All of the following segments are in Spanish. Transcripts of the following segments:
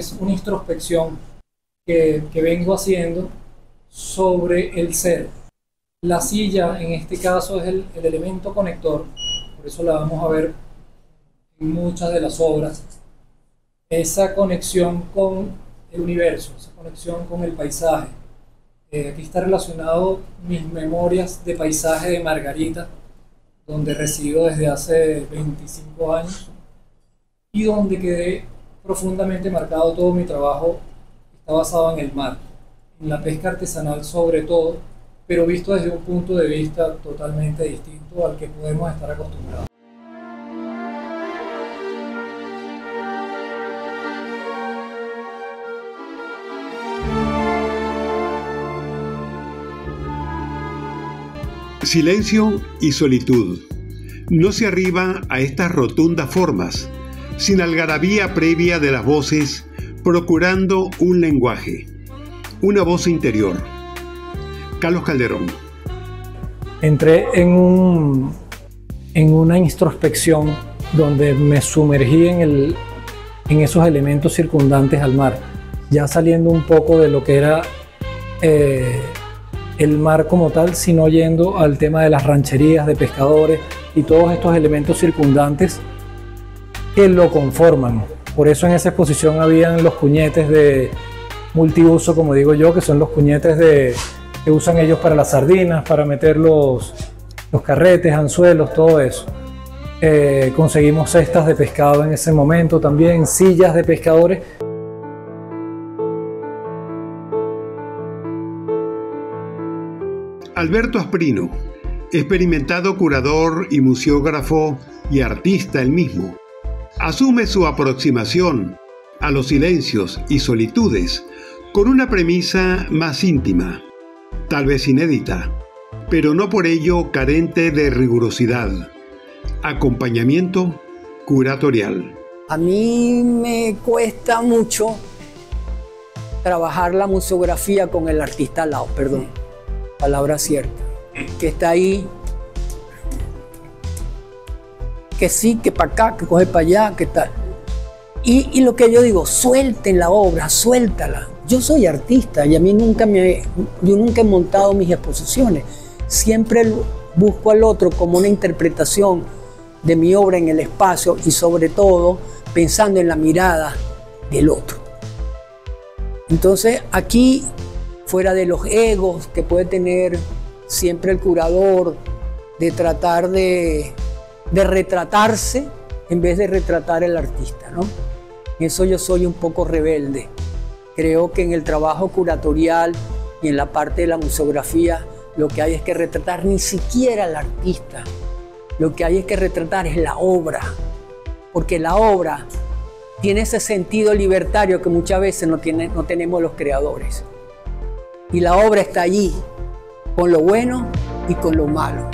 es una introspección que vengo haciendo sobre el ser. La silla en este caso es el elemento conector, por eso la vamos a ver en muchas de las obras. Esa conexión con el universo, esa conexión con el paisaje. Aquí está relacionado mis memorias de paisaje de Margarita, donde resido desde hace 25 años y donde quedé profundamente marcado. Todo mi trabajo está basado en el mar, en la pesca artesanal sobre todo, pero visto desde un punto de vista totalmente distinto al que podemos estar acostumbrados. Silencio y solitud. No se arriba a estas rotundas formas, sin algarabía previa de las voces, procurando un lenguaje, una voz interior. Carlos Calderón. Entré en una introspección donde me sumergí en esos elementos circundantes al mar, ya saliendo un poco de lo que era el mar como tal, sino yendo al tema de las rancherías de pescadores y todos estos elementos circundantes que lo conforman. Por eso en esa exposición habían los cuñetes de multiuso, como digo yo, que son los cuñetes que usan ellos para las sardinas, para meter los carretes, anzuelos, todo eso. Conseguimos cestas de pescado en ese momento también, sillas de pescadores. Alberto Asprino, experimentado curador y museógrafo y artista él mismo, asume su aproximación a los silencios y solitudes con una premisa más íntima, tal vez inédita, pero no por ello carente de rigurosidad, acompañamiento curatorial. A mí me cuesta mucho trabajar la museografía con el artista al lado, perdón, palabra cierta, que está ahí, que sí, que para acá, que coge para allá, que tal. Y lo que yo digo, suelten la obra, suéltala. Yo soy artista y a mí yo nunca he montado mis exposiciones. Siempre busco al otro como una interpretación de mi obra en el espacio y sobre todo pensando en la mirada del otro. Entonces aquí, fuera de los egos que puede tener siempre el curador, de tratar de retratarse en vez de retratar al artista, ¿no? En eso yo soy un poco rebelde. Creo que en el trabajo curatorial y en la parte de la museografía lo que hay es que retratar ni siquiera al artista. Lo que hay es que retratar es la obra, porque la obra tiene ese sentido libertario que muchas veces no tenemos los creadores. Y la obra está allí, con lo bueno y con lo malo.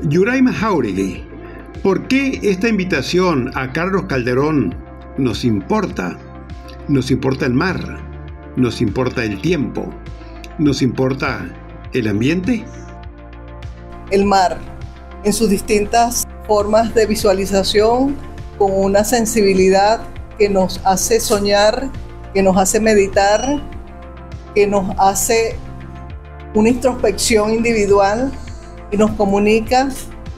Yuraima Jauregui, ¿por qué esta invitación a Carlos Calderón nos importa? Nos importa el mar, nos importa el tiempo, nos importa el ambiente. El mar, en sus distintas formas de visualización, con una sensibilidad que nos hace soñar, que nos hace meditar, que nos hace una introspección individual y nos comunica,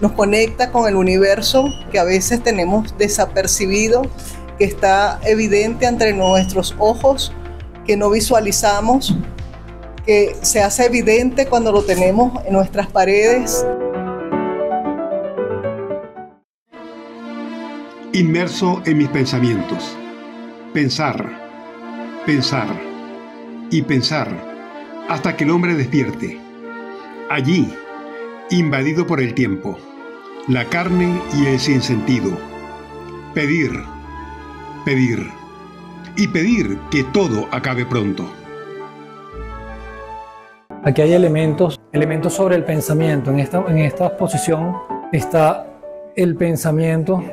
nos conecta con el universo que a veces tenemos desapercibido, que está evidente entre nuestros ojos, que no visualizamos, que se hace evidente cuando lo tenemos en nuestras paredes. Inmerso en mis pensamientos. Pensar, pensar y pensar hasta que el hombre despierte. Allí, invadido por el tiempo, la carne y el sinsentido. Pedir, pedir y pedir que todo acabe pronto. Aquí hay elementos sobre el pensamiento. En esta exposición está el pensamiento,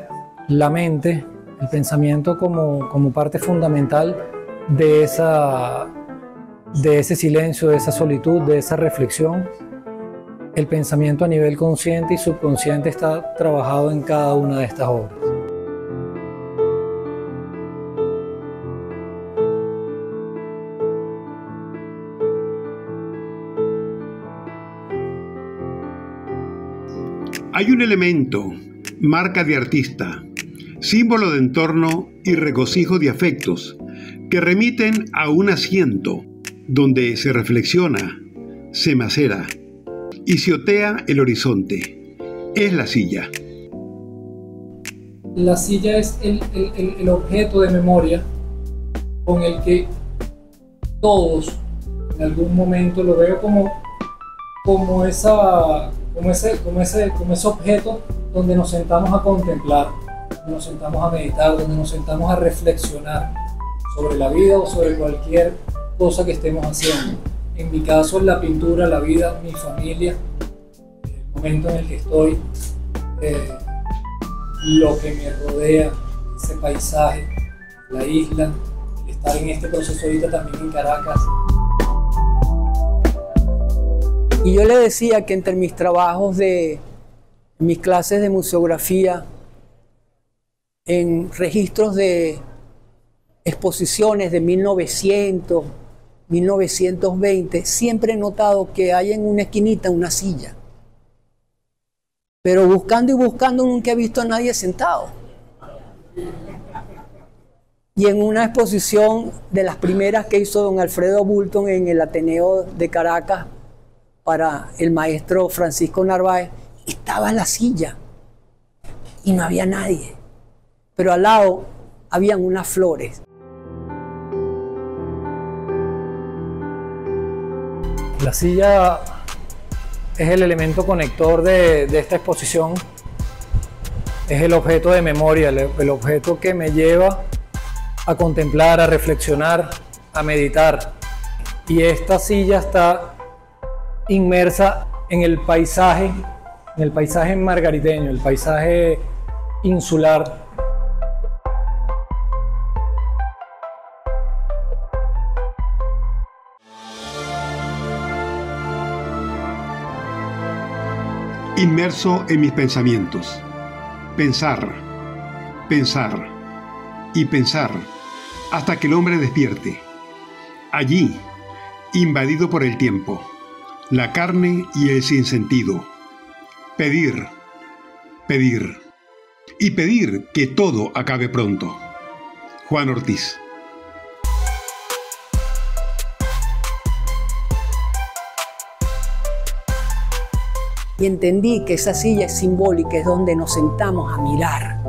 la mente, el pensamiento como parte fundamental de ese silencio, de esa solitud, de esa reflexión. el pensamiento a nivel consciente y subconsciente está trabajado en cada una de estas obras. Hay un elemento, marca de artista, símbolo de entorno y regocijo de afectos, que remiten a un asiento donde se reflexiona, se macera y se otea el horizonte. Es la silla. La silla es el objeto de memoria con el que todos en algún momento lo veo como ese objeto donde nos sentamos a contemplar, donde nos sentamos a meditar, donde nos sentamos a reflexionar sobre la vida o sobre cualquier cosa que estemos haciendo. En mi caso, la pintura, la vida, mi familia, el momento en el que estoy, lo que me rodea, ese paisaje, la isla, el estar en este proceso ahorita también en Caracas. Y yo le decía que entre mis trabajos mis clases de museografía, en registros de exposiciones de 1900, 1920, siempre he notado que hay en una esquinita una silla. Pero buscando y buscando nunca he visto a nadie sentado. Y en una exposición de las primeras que hizo don Alfredo Bulton en el Ateneo de Caracas para el maestro Francisco Narváez, estaba la silla y no había nadie. Pero al lado habían unas flores. La silla es el elemento conector de esta exposición, es el objeto de memoria, el objeto que me lleva a contemplar, a reflexionar, a meditar. Y esta silla está inmersa en el paisaje margariteño, el paisaje insular. Inmerso en mis pensamientos. Pensar, pensar y pensar hasta que el hombre despierte. Allí, invadido por el tiempo, la carne y el sinsentido. Pedir, pedir y pedir que todo acabe pronto. Juan Ortiz. Y entendí que esa silla es simbólica, es donde nos sentamos a mirar,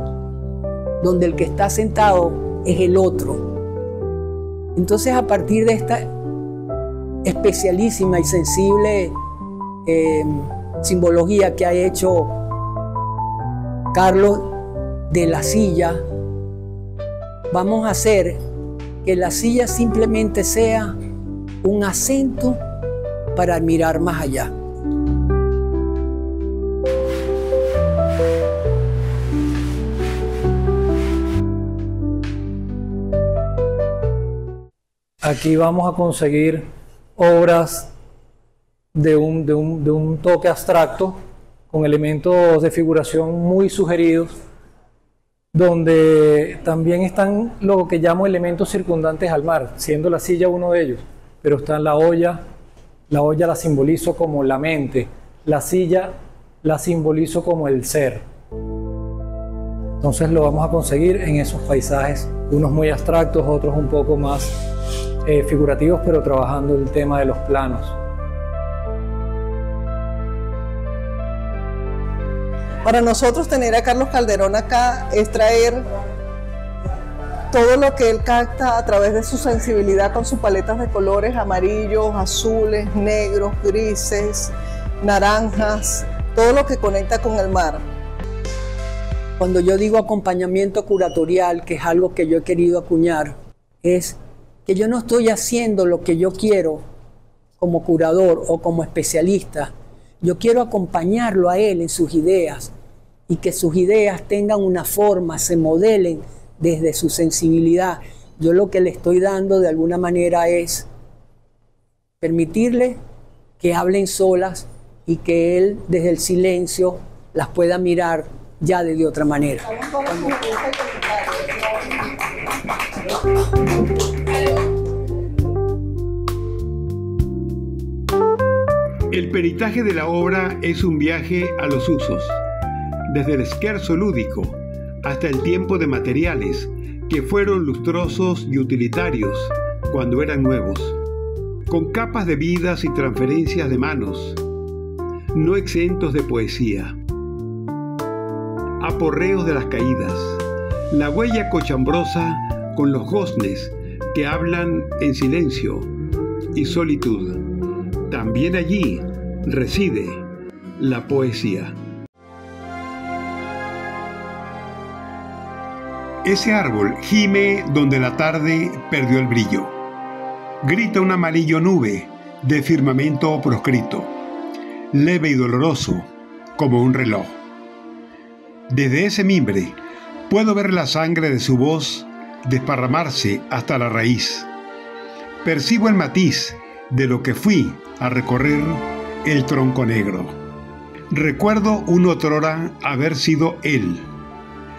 donde el que está sentado es el otro. Entonces, a partir de esta especialísima y sensible simbología que ha hecho Carlos de la silla, vamos a hacer que la silla simplemente sea un acento para mirar más allá. Aquí vamos a conseguir obras de un toque abstracto, con elementos de figuración muy sugeridos, donde también están lo que llamo elementos circundantes al mar, siendo la silla uno de ellos, pero está la olla la simbolizo como la mente, la silla la simbolizo como el ser. Entonces lo vamos a conseguir en esos paisajes, unos muy abstractos, otros un poco más figurativos, pero trabajando el tema de los planos. Para nosotros tener a Carlos Calderón acá es traer todo lo que él capta a través de su sensibilidad con sus paletas de colores amarillos, azules, negros, grises, naranjas, todo lo que conecta con el mar. Cuando yo digo acompañamiento curatorial, que es algo que yo he querido acuñar, es que yo no estoy haciendo lo que yo quiero como curador o como especialista. Yo quiero acompañarlo a él en sus ideas y que sus ideas tengan una forma, se modelen desde su sensibilidad. Yo lo que le estoy dando de alguna manera es permitirle que hablen solas y que él desde el silencio las pueda mirar ya de otra manera. El peritaje de la obra es un viaje a los usos, desde el scherzo lúdico hasta el tiempo de materiales que fueron lustrosos y utilitarios cuando eran nuevos, con capas de vidas y transferencias de manos, no exentos de poesía. Aporreos de las caídas, la huella cochambrosa con los goznes que hablan en silencio y solitud. También allí reside la poesía. Ese árbol gime donde la tarde perdió el brillo. Grita un amarillo nube de firmamento proscrito, leve y doloroso como un reloj. Desde ese mimbre puedo ver la sangre de su voz desparramarse hasta la raíz. Percibo el matiz de lo que fui a recorrer el tronco negro. Recuerdo un otrora haber sido él.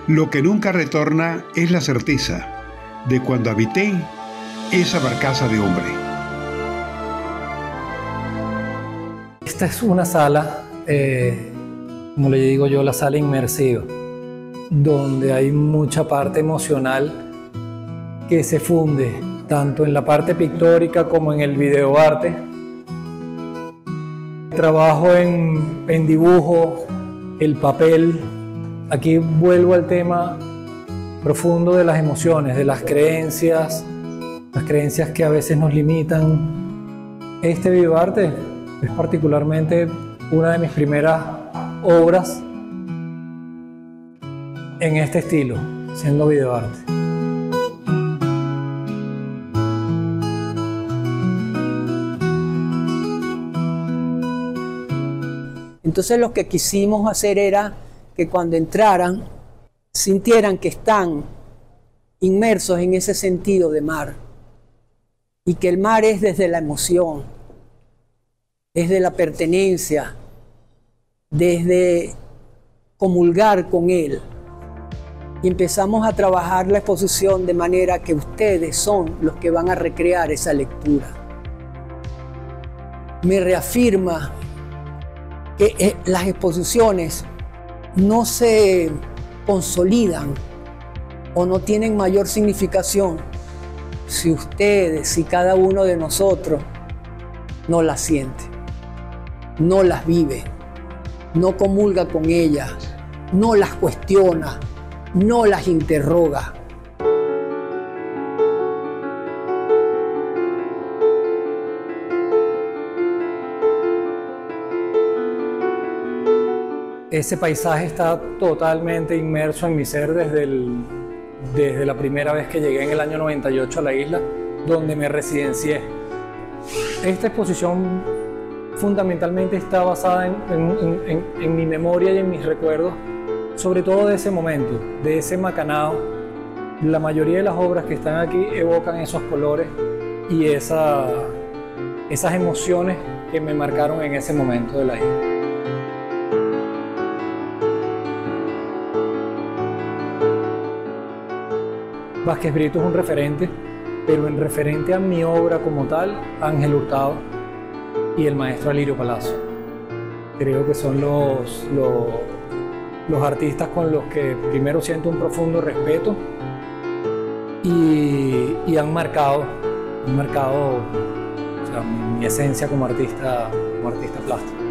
Lo que nunca retorna es la certeza de cuando habité esa barcaza de hombre. Esta es una sala, como le digo yo, la sala inmersiva, donde hay mucha parte emocional que se funde, tanto en la parte pictórica como en el videoarte. Trabajo en dibujo, el papel. Aquí vuelvo al tema profundo de las emociones, de las creencias que a veces nos limitan. Este videoarte es particularmente una de mis primeras obras en este estilo, siendo videoarte. Entonces lo que quisimos hacer era que cuando entraran sintieran que están inmersos en ese sentido de mar, y que el mar es desde la emoción, desde la pertenencia, desde comulgar con él. Y empezamos a trabajar la exposición de manera que ustedes son los que van a recrear esa lectura. Me reafirma que las exposiciones no se consolidan o no tienen mayor significación si ustedes, si cada uno de nosotros no las siente, no las vive, no comulga con ellas, no las cuestiona, no las interroga. Ese paisaje está totalmente inmerso en mi ser desde la primera vez que llegué en el año 98 a la isla, donde me residencié. Esta exposición fundamentalmente está basada en mi memoria y en mis recuerdos, sobre todo de ese momento, de ese macanao. La mayoría de las obras que están aquí evocan esos colores y esas emociones que me marcaron en ese momento de la isla. Vázquez Brito es un referente, pero en referente a mi obra como tal, Ángel Hurtado y el maestro Alirio Palacio. Creo que son los artistas con los que primero siento un profundo respeto y han marcado o sea, mi esencia como artista plástico.